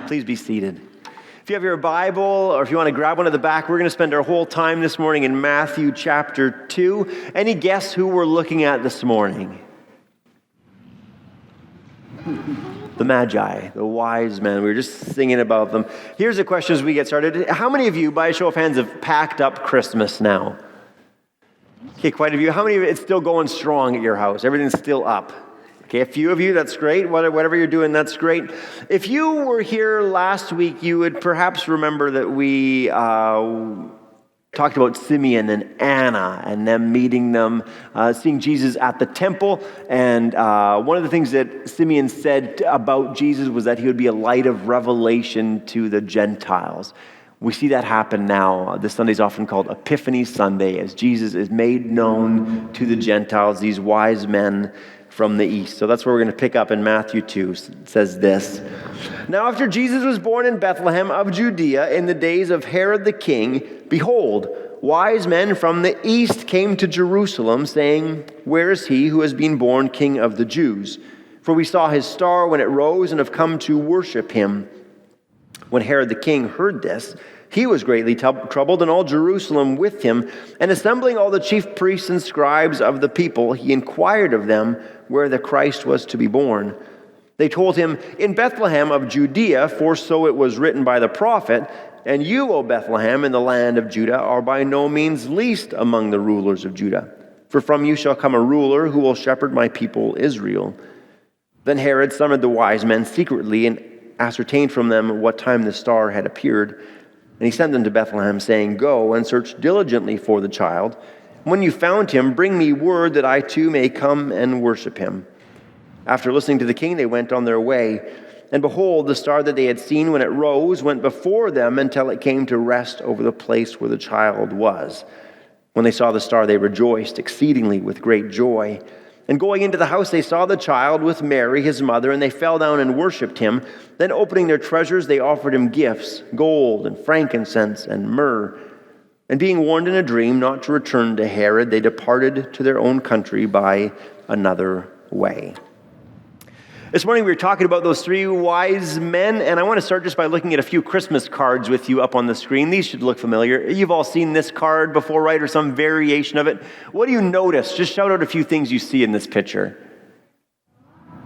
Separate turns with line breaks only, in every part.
Please be seated. If you have your Bible or if you want to grab one at the back, we're going to spend our whole time this morning in Matthew chapter 2. Any guess who we're looking at this morning? The Magi, the wise men. We were just singing about them. Here's the question as we get started. How many of you, by a show of hands, have packed up Christmas now? Okay, quite a few. How many of you, it's still going strong at your house? Everything's still up? Okay, a few of you, that's great. Whatever you're doing, that's great. If you were here last week, you would perhaps remember that we talked about Simeon and Anna and them meeting them, seeing Jesus at the temple. And one of the things that Simeon said about Jesus was that he would be a light of revelation to the Gentiles. We see that happen now. This Sunday is often called Epiphany Sunday, as Jesus is made known to the Gentiles, these wise men from the east. So that's where we're going to pick up in Matthew 2. It says this: Now after Jesus was born in Bethlehem of Judea in the days of Herod the king, behold, wise men from the east came to Jerusalem, saying, Where is he who has been born King of the Jews? For we saw his star when it rose and have come to worship him. When Herod the king heard this, he was greatly troubled, and all Jerusalem with him. And assembling all the chief priests and scribes of the people, he inquired of them where the Christ was to be born. They told him, In Bethlehem of Judea, for so it was written by the prophet, And you, O Bethlehem, in the land of Judah, are by no means least among the rulers of Judah. For from you shall come a ruler who will shepherd my people Israel. Then Herod summoned the wise men secretly and ascertained from them what time the star had appeared. And he sent them to Bethlehem, saying, Go and search diligently for the child. When you found him, bring me word that I too may come and worship him. After listening to the king, they went on their way. And behold, the star that they had seen when it rose went before them until it came to rest over the place where the child was. When they saw the star, they rejoiced exceedingly with great joy. And going into the house, they saw the child with Mary, his mother, and they fell down and worshipped him. Then opening their treasures, they offered him gifts, gold and frankincense and myrrh. And being warned in a dream not to return to Herod, they departed to their own country by another way. This morning we were talking about those three wise men, and I want to start just by looking at a few Christmas cards with you up on the screen. These should look familiar. You've all seen this card before, right, or some variation of it. What do you notice? Just shout out a few things you see in this picture.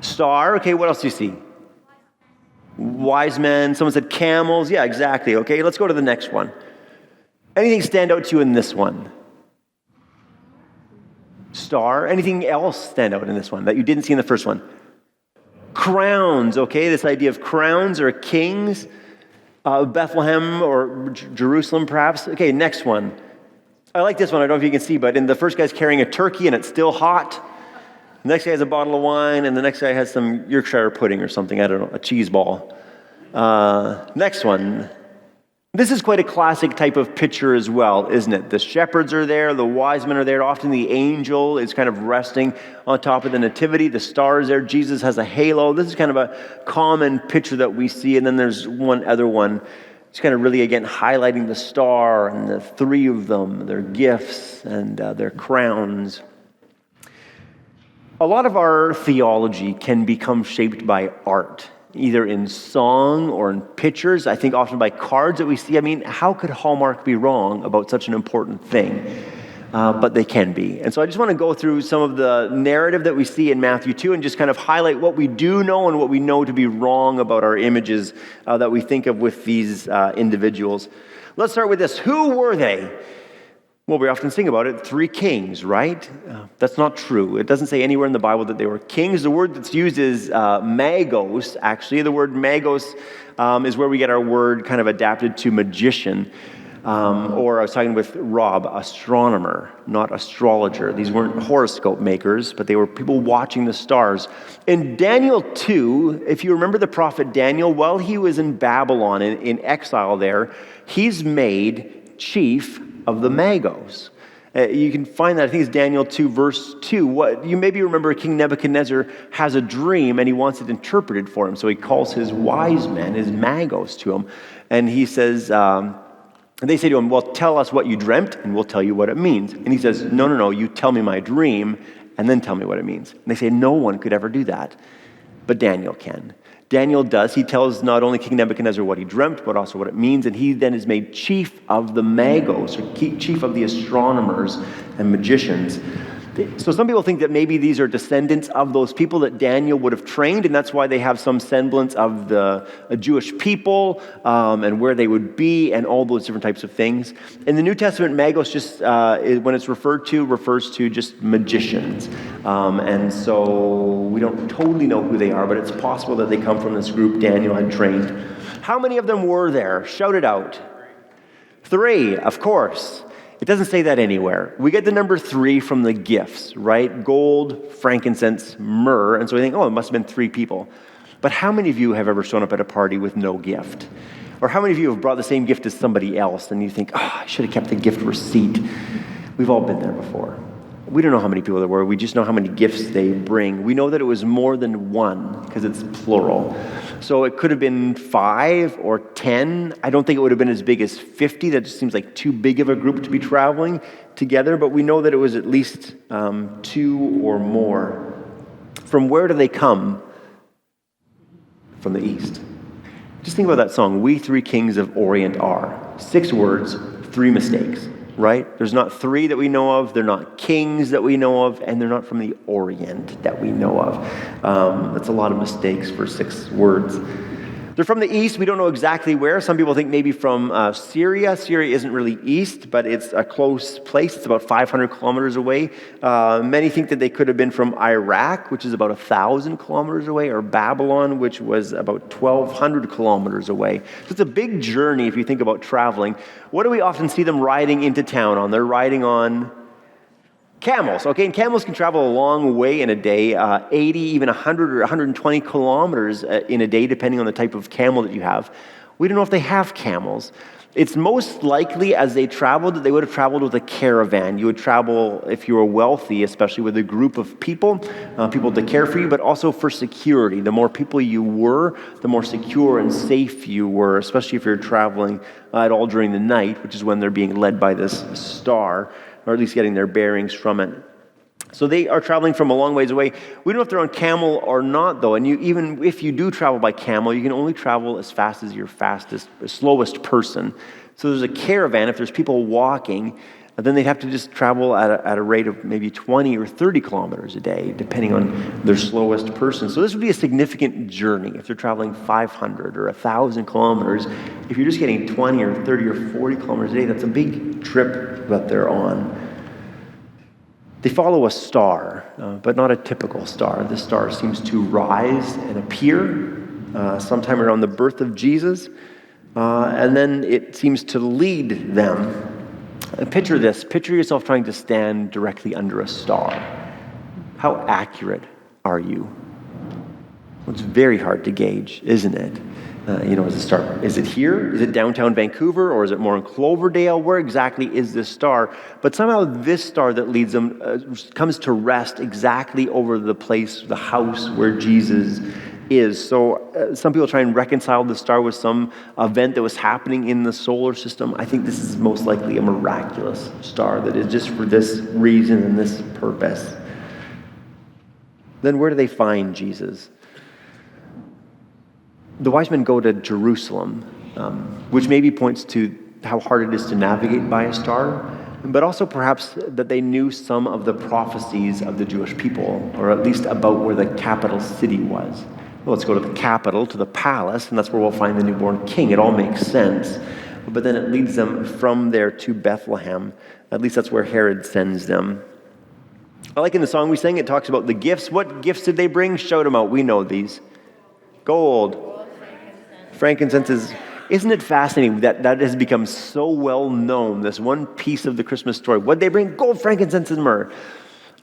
Star. Okay, what else do you see? Wise men. Someone said camels. Yeah, exactly. Okay, let's go to the next one. Anything stand out to you in this one? Star. Anything else stand out in this one that you didn't see in the first one? Crowns, okay, this idea of crowns or kings, Bethlehem or Jerusalem perhaps. Okay, next one. I like this one, I don't know if you can see, but in the first guy's carrying a turkey and it's still hot. The next guy has a bottle of wine, and the next guy has some Yorkshire pudding or something, I don't know, a cheese ball. Next one. This is quite a classic type of picture as well, isn't it? The shepherds are there, the wise men are there. Often the angel is kind of resting on top of the nativity. The star is there. Jesus has a halo. This is kind of a common picture that we see. And then there's one other one. It's kind of really, again, highlighting the star and the three of them, their gifts and their crowns. A lot of our theology can become shaped by art, either in song or in pictures. I think often by cards that we see. I mean, how could Hallmark be wrong about such an important thing? But they can be. And so I just want to go through some of the narrative that we see in Matthew 2 and just kind of highlight what we do know and what we know to be wrong about our images that we think of with these individuals. Let's start with this. Who were they? Well, we often sing about it, three kings, right? That's not true. It doesn't say anywhere in the Bible that they were kings. The word that's used is magos, actually. The word magos is where we get our word kind of adapted to magician. Or I was talking with Rob, astronomer, not astrologer. These weren't horoscope makers, but they were people watching the stars. In Daniel 2, if you remember the prophet Daniel, while he was in Babylon, in exile there, he's made chief of the Magos. You can find that, I think it's Daniel 2, verse 2. What you maybe remember, King Nebuchadnezzar has a dream and he wants it interpreted for him. So he calls his wise men, his Magos, to him. And he says, and they say to him, well, tell us what you dreamt and we'll tell you what it means. And he says, no, you tell me my dream and then tell me what it means. And they say, no one could ever do that, but Daniel can. Daniel does. He tells not only King Nebuchadnezzar what he dreamt, but also what it means, and he then is made chief of the magos, or chief of the astronomers and magicians. So some people think that maybe these are descendants of those people that Daniel would have trained, and that's why they have some semblance of the Jewish people and where they would be and all those different types of things. In the New Testament, magos just, when it's referred to, refers to just magicians. And so we don't totally know who they are, but it's possible that they come from this group Daniel had trained. How many of them were there? Shout it out. 3, of course. It doesn't say that anywhere. We get the number 3 from the gifts, right? Gold, frankincense, myrrh. And so we think, oh, it must have been 3 people. But how many of you have ever shown up at a party with no gift? Or how many of you have brought the same gift as somebody else and you think, oh, I should have kept the gift receipt? We've all been there before. We don't know how many people there were. We just know how many gifts they bring. We know that it was more than 1 because it's plural. So it could have been 5 or 10. I don't think it would have been as big as 50. That just seems like too big of a group to be traveling together. But we know that it was at least 2 or more. From where do they come? From the east. Just think about that song, We Three Kings of Orient Are. 6 words, 3 mistakes. Right? There's not 3 that we know of, they're not kings that we know of, and they're not from the Orient that we know of. That's a lot of mistakes for 6 words. They're from the east. We don't know exactly where. Some people think maybe from Syria. Syria isn't really east, but it's a close place. It's about 500 kilometers away. Many think that they could have been from Iraq, which is about 1,000 kilometers away, or Babylon, which was about 1,200 kilometers away. So it's a big journey if you think about traveling. What do we often see them riding into town on? They're riding on camels, okay? And camels can travel a long way in a day, 80, even 100 or 120 kilometers in a day, depending on the type of camel that you have. We don't know if they have camels. It's most likely as they traveled that they would have traveled with a caravan. You would travel, if you were wealthy, especially with a group of people to care for you, but also for security. The more people you were, the more secure and safe you were, especially if you're traveling at all during the night, which is when they're being led by this star, or at least getting their bearings from it. So they are traveling from a long ways away. We don't know if they're on camel or not, though. And even if you do travel by camel, you can only travel as fast as your slowest person. So there's a caravan. If there's people walking, then they'd have to just travel at a rate of maybe 20 or 30 kilometers a day, depending on their slowest person. So this would be a significant journey if they're traveling 500 or 1,000 kilometers. If you're just getting 20 or 30 or 40 kilometers a day, that's a big trip that they're on. They follow a star, but not a typical star. This star seems to rise and appear sometime around the birth of Jesus, and then it seems to lead them. Picture this. Picture yourself trying to stand directly under a star. How accurate are you? Well, it's very hard to gauge, isn't it? As a star. Is it here? Is it downtown Vancouver? Or is it more in Cloverdale? Where exactly is this star? But somehow this star that leads them comes to rest exactly over the place, the house where Jesus is. So some people try and reconcile the star with some event that was happening in the solar system. I think this is most likely a miraculous star that is just for this reason and this purpose. Then where do they find Jesus? The wise men go to Jerusalem, which maybe points to how hard it is to navigate by a star, but also perhaps that they knew some of the prophecies of the Jewish people, or at least about where the capital city was. Well, let's go to the capital, to the palace, and that's where we'll find the newborn king. It all makes sense. But then it leads them from there to Bethlehem. At least that's where Herod sends them. I like in the song we sang, it talks about the gifts. What gifts did they bring? Shout them out. We know these. Gold. Frankincense isn't it fascinating that has become so well known, this one piece of the Christmas story? What'd they bring? Gold, frankincense, and myrrh.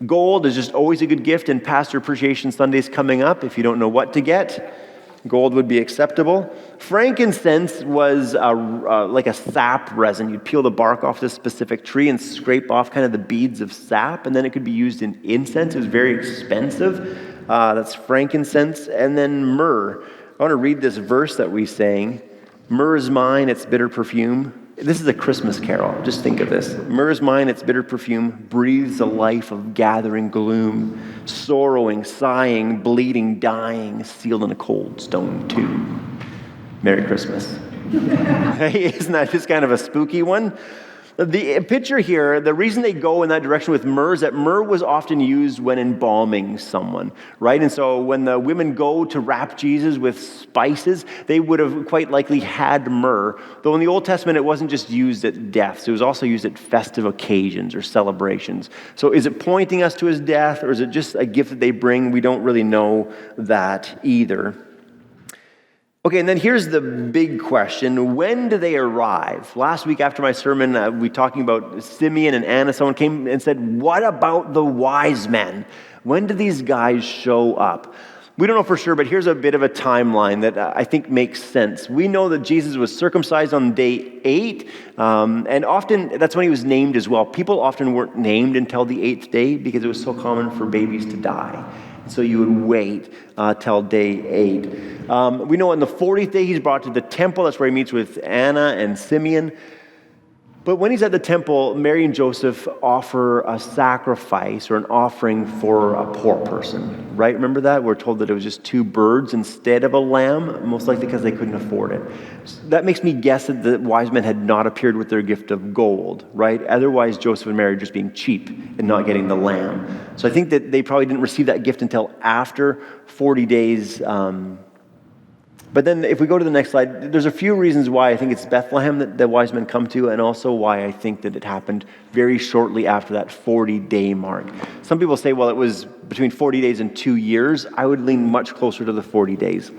Gold is just always a good gift, and Pastor Appreciation Sunday's coming up. If you don't know what to get, gold would be acceptable. Frankincense was like a sap resin. You'd peel the bark off this specific tree and scrape off kind of the beads of sap, and then it could be used in incense. It was very expensive. That's frankincense. And then myrrh. I want to read this verse that we sang. Myrrh is mine, its bitter perfume. This is a Christmas carol. Just think of this. Myrrh is mine, its bitter perfume breathes a life of gathering gloom, sorrowing, sighing, bleeding, dying, sealed in a cold stone tomb. Merry Christmas. Hey, isn't that just kind of a spooky one? The picture here, the reason they go in that direction with myrrh is that myrrh was often used when embalming someone, right? And so when the women go to wrap Jesus with spices, they would have quite likely had myrrh. Though in the Old Testament, it wasn't just used at deaths. It was also used at festive occasions or celebrations. So is it pointing us to his death, or is it just a gift that they bring? We don't really know that either. Okay, and then here's the big question. When do they arrive? Last week after my sermon, we were talking about Simeon and Anna. Someone came and said, what about the wise men? When do these guys show up? We don't know for sure, but here's a bit of a timeline that I think makes sense. We know that Jesus was circumcised on day 8, and often that's when he was named as well. People often weren't named until the 8th day because it was so common for babies to die. So you would wait till day 8. We know on the 40th day he's brought to the temple. That's where he meets with Anna and Simeon. But when he's at the temple, Mary and Joseph offer a sacrifice or an offering for a poor person, right? Remember that? We're told that it was just 2 birds instead of a lamb, most likely because they couldn't afford it. So that makes me guess that the wise men had not appeared with their gift of gold, right? Otherwise, Joseph and Mary are just being cheap and not getting the lamb. So I think that they probably didn't receive that gift until after 40 days. But then if we go to the next slide, there's a few reasons why I think it's Bethlehem that the wise men come to, and also why I think that it happened very shortly after that 40-day mark. Some people say, well, it was between 40 days and 2 years. I would lean much closer to the 40 days.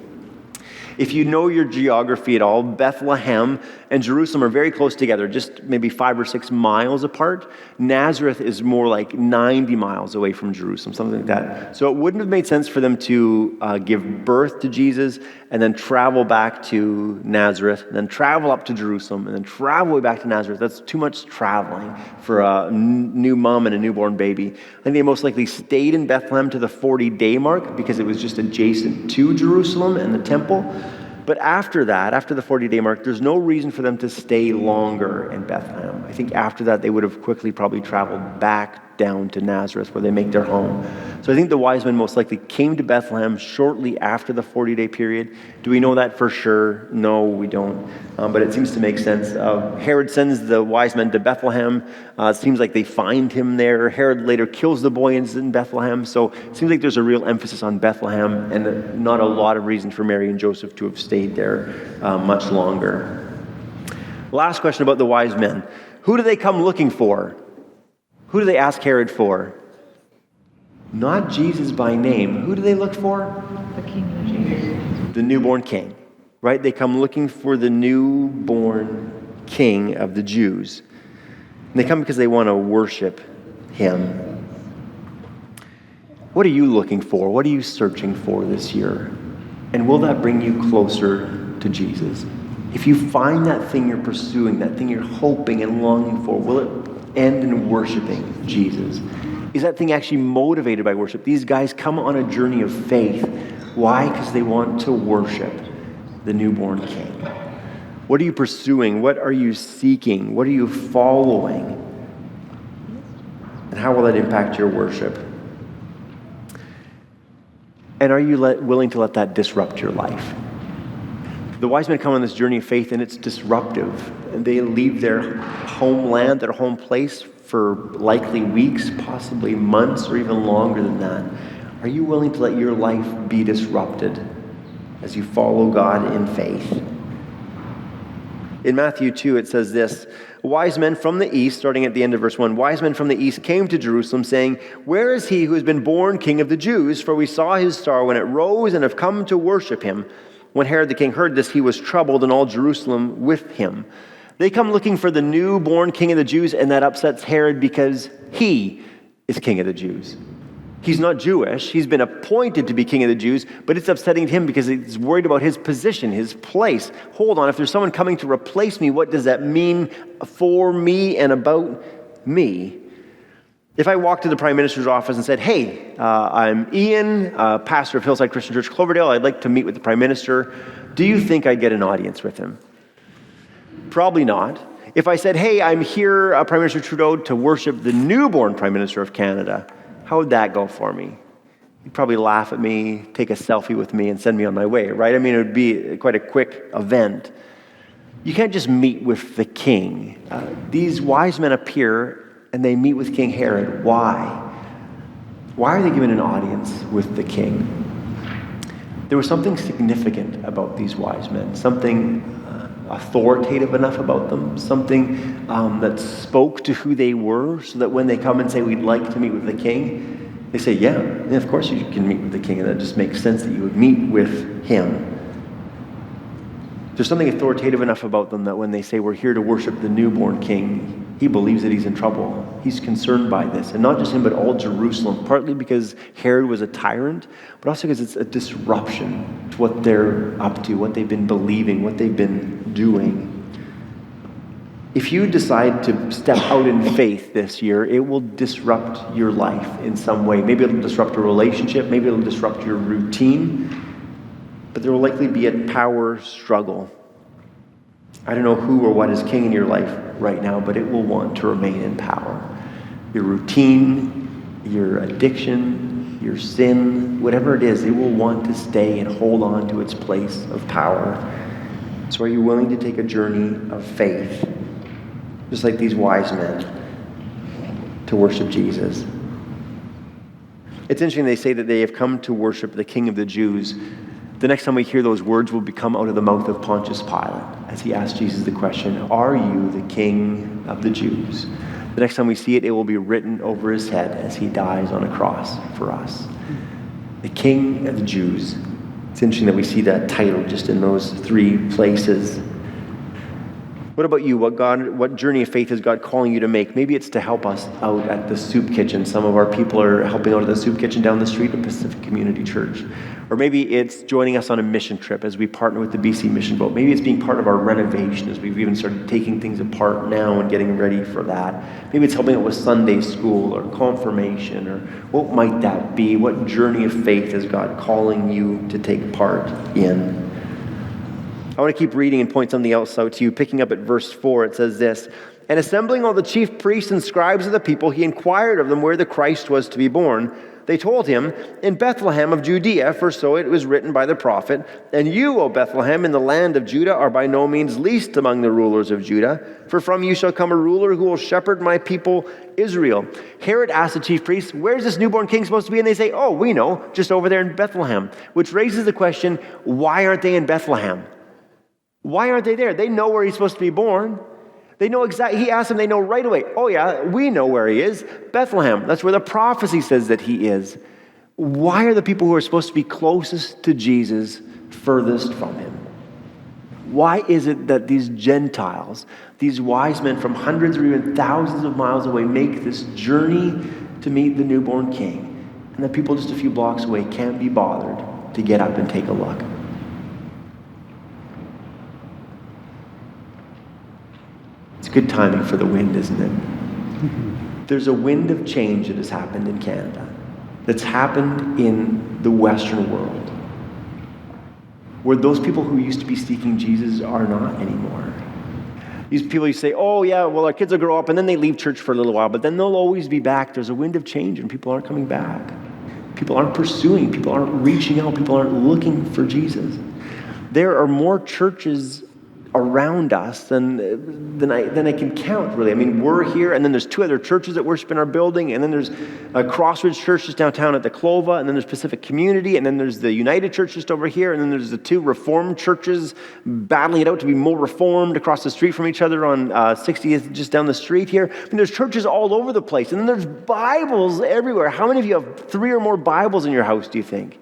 If you know your geography at all, Bethlehem and Jerusalem are very close together, just maybe 5 or 6 miles apart. Nazareth is more like 90 miles away from Jerusalem, something like that. So it wouldn't have made sense for them to give birth to Jesus and then travel back to Nazareth, and then travel up to Jerusalem, and then travel way back to Nazareth. That's too much traveling for a new mom and a newborn baby. I think they most likely stayed in Bethlehem to the 40-day mark because it was just adjacent to Jerusalem and the temple. But after that, after the 40-day mark, there's no reason for them to stay longer in Bethlehem. I think after that, they would have quickly probably traveled back down to Nazareth where they make their home. So I think the wise men most likely came to Bethlehem shortly after the 40-day period. Do we know that for sure? No, we don't. But it seems to make sense. Herod sends the wise men to Bethlehem. It seems like they find him there. Herod later kills the boy in Bethlehem. So it seems like there's a real emphasis on Bethlehem and not a lot of reason for Mary and Joseph to have stayed there much longer. Last question about the wise men. Who do they come looking for? Who do they ask Herod for? Not Jesus by name. Who do they look for?
The King of Jesus.
The newborn king, right? They come looking for the newborn king of the Jews. And they come because they want to worship him. What are you looking for? What are you searching for this year? And will that bring you closer to Jesus? If you find that thing you're pursuing, that thing you're hoping and longing for, will it end in worshiping Jesus? Is that thing actually motivated by worship? These guys come on a journey of faith. Why? Because they want to worship the newborn king. What are you pursuing? What are you seeking? What are you following? And how will that impact your worship? And are you willing to let that disrupt your life? The wise men come on this journey of faith, and it's disruptive. And they leave their homeland, their home place, for likely weeks, possibly months, or even longer than that. Are you willing to let your life be disrupted as you follow God in faith? In Matthew 2, it says this: wise men from the east, starting at the end of verse 1, wise men from the east came to Jerusalem, saying, "Where is he who has been born King of the Jews? For we saw his star when it rose and have come to worship him." When Herod the king heard this, he was troubled, and all Jerusalem with him. They come looking for the newborn king of the Jews, and that upsets Herod because he is king of the Jews. He's not Jewish. He's been appointed to be king of the Jews, but it's upsetting him because he's worried about his position, his place. Hold on, if there's someone coming to replace me, what does that mean for me and about me? If I walked to the Prime Minister's office and said, "Hey, I'm Ian, pastor of Hillside Christian Church, Cloverdale. I'd like to meet with the Prime Minister," do you think I'd get an audience with him? Probably not. If I said, hey, I'm here, Prime Minister Trudeau, to worship the newborn Prime Minister of Canada, how would that go for me? You'd probably laugh at me, take a selfie with me, and send me on my way, right? I mean, it would be quite a quick event. You can't just meet with the king. These wise men appear, and they meet with King Herod. Why? Why are they given an audience with the king? There was something significant about these wise men, something authoritative enough about them, something that spoke to who they were, so that when they come and say, we'd like to meet with the king, they say, yeah, of course you can meet with the king, and that just makes sense that you would meet with him. There's something authoritative enough about them that when they say, we're here to worship the newborn king, he believes that he's in trouble. He's concerned by this. And not just him, but all Jerusalem, partly because Herod was a tyrant, but also because it's a disruption to what they're up to, what they've been believing, what they've been doing. If you decide to step out in faith this year, it will disrupt your life in some way. Maybe it'll disrupt a relationship, maybe it'll disrupt your routine, but there will likely be a power struggle. I don't know who or what is king in your life right now, but it will want to remain in power. Your routine, your addiction, your sin, whatever it is, it will want to stay and hold on to its place of power. So are you willing to take a journey of faith, just like these wise men, to worship Jesus? It's interesting they say that they have come to worship the King of the Jews. The next time we hear those words will become out of the mouth of Pontius Pilate as he asked Jesus the question, are you the King of the Jews? The next time we see it, it will be written over his head as he dies on a cross for us. The King of the Jews. It's interesting that we see that title just in those three places. What about you? What journey of faith is God calling you to make? Maybe it's to help us out at the soup kitchen. Some of our people are helping out at the soup kitchen down the street at Pacific Community Church. Or maybe it's joining us on a mission trip as we partner with the BC Mission Boat. Maybe it's being part of our renovation as we've even started taking things apart now and getting ready for that. Maybe it's helping out with Sunday school or confirmation, or what might that be? What journey of faith is God calling you to take part in? I want to keep reading and point something else out to you. Picking up at verse 4, it says this, and assembling all the chief priests and scribes of the people, he inquired of them where the Christ was to be born. They told him, in Bethlehem of Judea, for so it was written by the prophet, and you, O Bethlehem, in the land of Judah, are by no means least among the rulers of Judah, for from you shall come a ruler who will shepherd my people Israel. Herod asked the chief priests, where's this newborn king supposed to be? And they say, oh, we know, just over there in Bethlehem, which raises the question, why aren't they in Bethlehem? Why aren't they there? They know where he's supposed to be born. They know exactly. He asked them, they know right away. Oh yeah, we know where he is. Bethlehem. That's where the prophecy says that he is. Why are the people who are supposed to be closest to Jesus furthest from him? Why is it that these Gentiles, these wise men from hundreds or even thousands of miles away, make this journey to meet the newborn king, and the people just a few blocks away can't be bothered to get up and take a look? It's good timing for the wind, isn't it? There's a wind of change that has happened in Canada, that's happened in the Western world, where those people who used to be seeking Jesus are not anymore. These people, you say, oh yeah, well our kids will grow up and then they leave church for a little while, but then they'll always be back. There's a wind of change and people aren't coming back. People aren't pursuing, people aren't reaching out, people aren't looking for Jesus. There are more churches around us than I can count, really. I mean, we're here, and then there's two other churches that worship in our building, and then there's a Crossroads Church just downtown at the Clova, and then there's Pacific Community, and then there's the United Church just over here, and then there's the two Reformed churches battling it out to be more Reformed across the street from each other on 60th, just down the street here. I mean, there's churches all over the place, and then there's Bibles everywhere. How many of you have 3 or more Bibles in your house, do you think?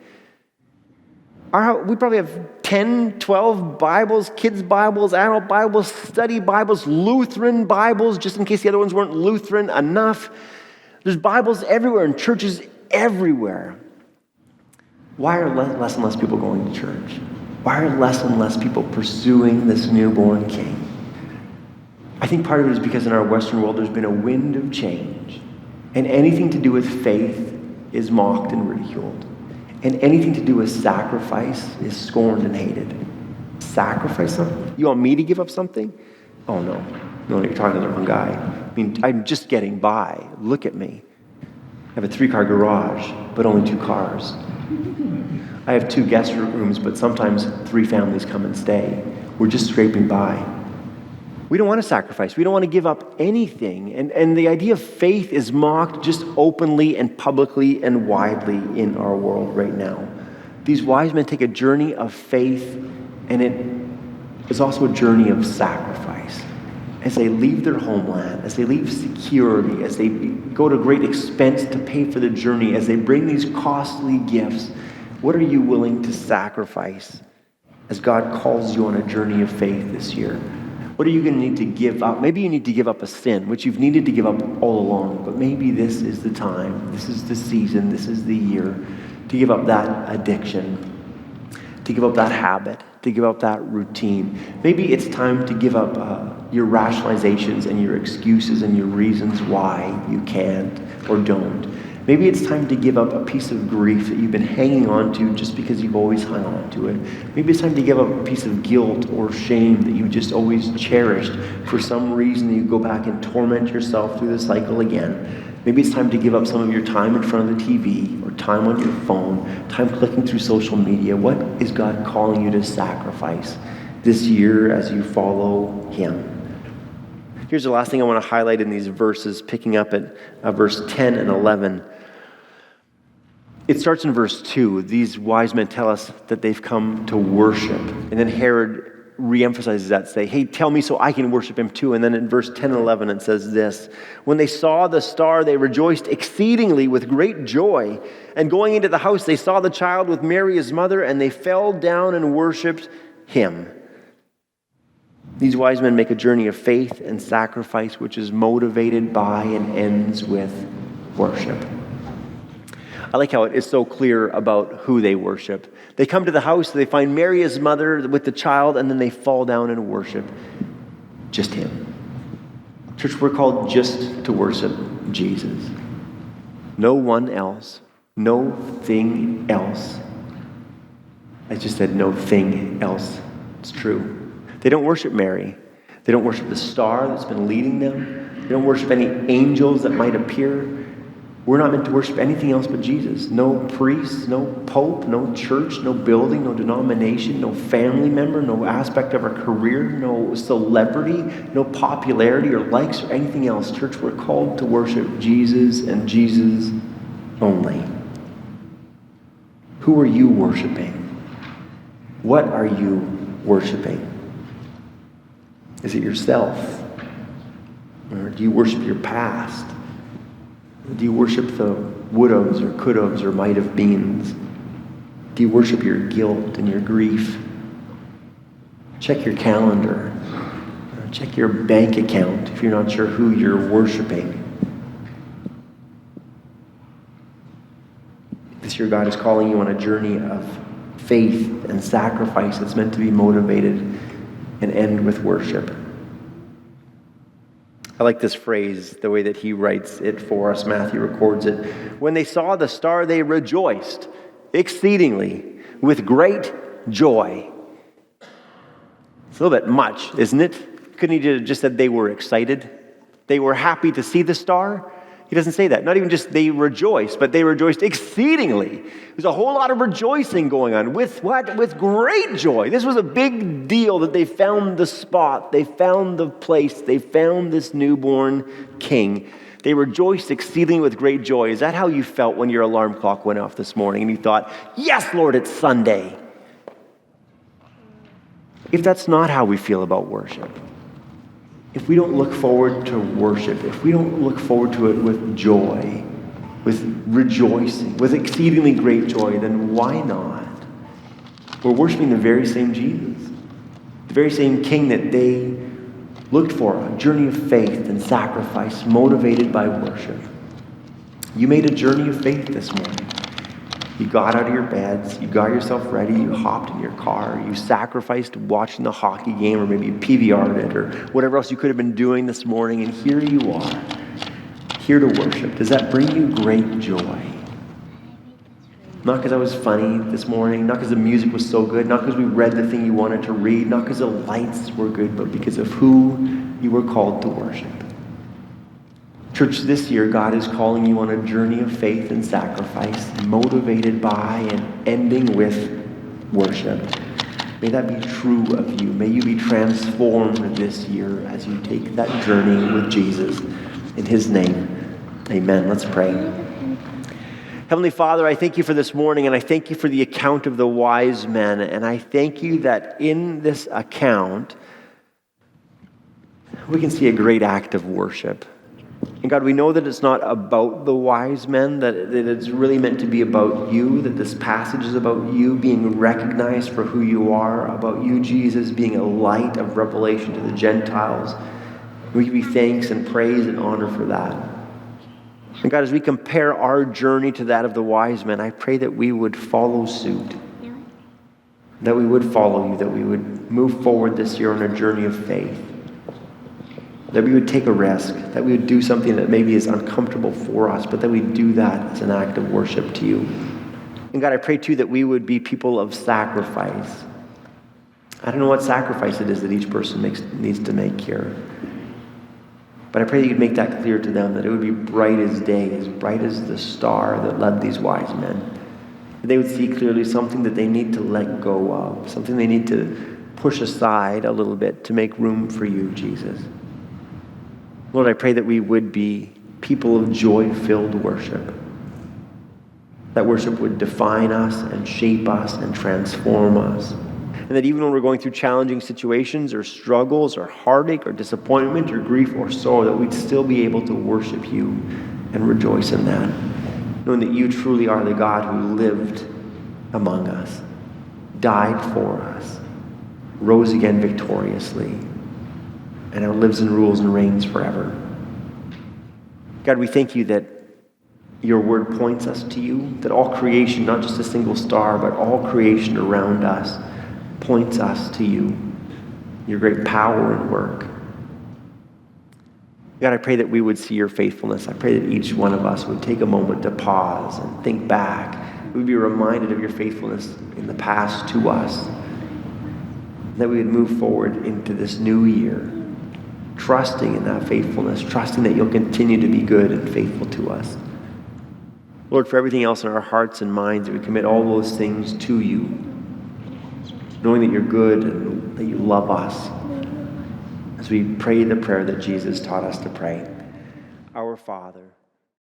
We probably have 10, 12 Bibles, kids' Bibles, adult Bibles, study Bibles, Lutheran Bibles, just in case the other ones weren't Lutheran enough. There's Bibles everywhere and churches everywhere. Why are less and less people going to church? Why are less and less people pursuing this newborn king? I think part of it is because in our Western world there's been a wind of change, and anything to do with faith is mocked and ridiculed. And anything to do with sacrifice is scorned and hated. Sacrifice something? You want me to give up something? Oh no. No, you're talking to the wrong guy. I mean, I'm just getting by. Look at me. I have a 3-car garage, but only 2 cars. I have 2 guest rooms, but sometimes 3 families come and stay. We're just scraping by. We don't want to sacrifice. We don't want to give up anything. And the idea of faith is mocked just openly and publicly and widely in our world right now. These wise men take a journey of faith, and it is also a journey of sacrifice. As they leave their homeland, as they leave security, as they go to great expense to pay for the journey, as they bring these costly gifts, what are you willing to sacrifice as God calls you on a journey of faith this year? What are you going to need to give up? Maybe you need to give up a sin, which you've needed to give up all along, but maybe this is the time, this is the season, this is the year to give up that addiction, to give up that habit, to give up that routine. Maybe it's time to give up your rationalizations and your excuses and your reasons why you can't or don't. Maybe it's time to give up a piece of grief that you've been hanging on to just because you've always hung on to it. Maybe it's time to give up a piece of guilt or shame that you just always cherished. For some reason, you go back and torment yourself through the cycle again. Maybe it's time to give up some of your time in front of the TV or time on your phone, time clicking through social media. What is God calling you to sacrifice this year as you follow Him? Here's the last thing I want to highlight in these verses, picking up at verse 10 and 11. It starts in verse 2. These wise men tell us that they've come to worship. And then Herod reemphasizes that, say, hey, tell me so I can worship him too. And then in verse 10 and 11 it says this: when they saw the star, they rejoiced exceedingly with great joy. And going into the house, they saw the child with Mary his mother, and they fell down and worshiped him. These wise men make a journey of faith and sacrifice, which is motivated by and ends with worship. I like how it is so clear about who they worship. They come to the house, they find Mary, his mother, with the child, and then they fall down and worship just him. Church, we're called just to worship Jesus. No one else, no thing else. I just said no thing else. It's true. They don't worship Mary. They don't worship the star that's been leading them. They don't worship any angels that might appear. We're not meant to worship anything else but Jesus. No priest, no pope, no church, no building, no denomination, no family member, no aspect of our career, no celebrity, no popularity or likes or anything else. Church, we're called to worship Jesus and Jesus only. Who are you worshiping? What are you worshiping? Is it yourself? Or do you worship your past? Do you worship the would-haves or could-haves or might-have-beens? Do you worship your guilt and your grief? Check your calendar. Check your bank account if you're not sure who you're worshiping. This year, God is calling you on a journey of faith and sacrifice that's meant to be motivated and end with worship. I like this phrase, the way that he writes it for us. Matthew records it. When they saw the star, they rejoiced exceedingly with great joy. It's a little bit much, isn't it? Couldn't he have just said they were excited? They were happy to see the star? He doesn't say that. Not even just they rejoiced, but they rejoiced exceedingly. There's a whole lot of rejoicing going on. With what? With great joy. This was a big deal that they found the spot. They found the place. They found this newborn king. They rejoiced exceedingly with great joy. Is that how you felt when your alarm clock went off this morning and you thought, yes, Lord, it's Sunday? If that's not how we feel about worship, if we don't look forward to worship, if we don't look forward to it with joy, with rejoicing, with exceedingly great joy, then why not? We're worshiping the very same Jesus, the very same King that they looked for, a journey of faith and sacrifice motivated by worship. You made a journey of faith this morning. You got out of your beds, you got yourself ready, you hopped in your car, you sacrificed watching the hockey game, or maybe you PVR'd it, or whatever else you could have been doing this morning, and here you are, here to worship. Does that bring you great joy? Not because I was funny this morning, not because the music was so good, not because we read the thing you wanted to read, not because the lights were good, but because of who you were called to worship. Church, this year, God is calling you on a journey of faith and sacrifice, motivated by and ending with worship. May that be true of you. May you be transformed this year as you take that journey with Jesus. In his name, amen. Let's pray. Heavenly Father, I thank you for this morning, and I thank you for the account of the wise men. And I thank you that in this account, we can see a great act of worship. And God, we know that it's not about the wise men, that it's really meant to be about you, that this passage is about you being recognized for who you are, about you, Jesus, being a light of revelation to the Gentiles. We give you thanks and praise and honor for that. And God, as we compare our journey to that of the wise men, I pray that we would follow suit, that we would follow you, that we would move forward this year on a journey of faith, that we would take a risk, that we would do something that maybe is uncomfortable for us, but that we do that as an act of worship to you. And God, I pray too that we would be people of sacrifice. I don't know what sacrifice it is that each person needs to make here. But I pray that you'd make that clear to them, that it would be bright as day, as bright as the star that led these wise men. That they would see clearly something that they need to let go of, something they need to push aside a little bit to make room for you, Jesus. Lord, I pray that we would be people of joy-filled worship. That worship would define us and shape us and transform us. And that even when we're going through challenging situations or struggles or heartache or disappointment or grief or sorrow, that we'd still be able to worship you and rejoice in that. Knowing that you truly are the God who lived among us, died for us, rose again victoriously, and now lives and rules and reigns forever. God, we thank you that your word points us to you, that all creation, not just a single star, but all creation around us points us to you, your great power and work. God, I pray that we would see your faithfulness. I pray that each one of us would take a moment to pause and think back. We would be reminded of your faithfulness in the past to us, that we would move forward into this new year, trusting in that faithfulness, trusting that you'll continue to be good and faithful to us. Lord, for everything else in our hearts and minds, we commit all those things to you, knowing that you're good and that you love us, as we pray the prayer that Jesus taught us to pray. Our Father,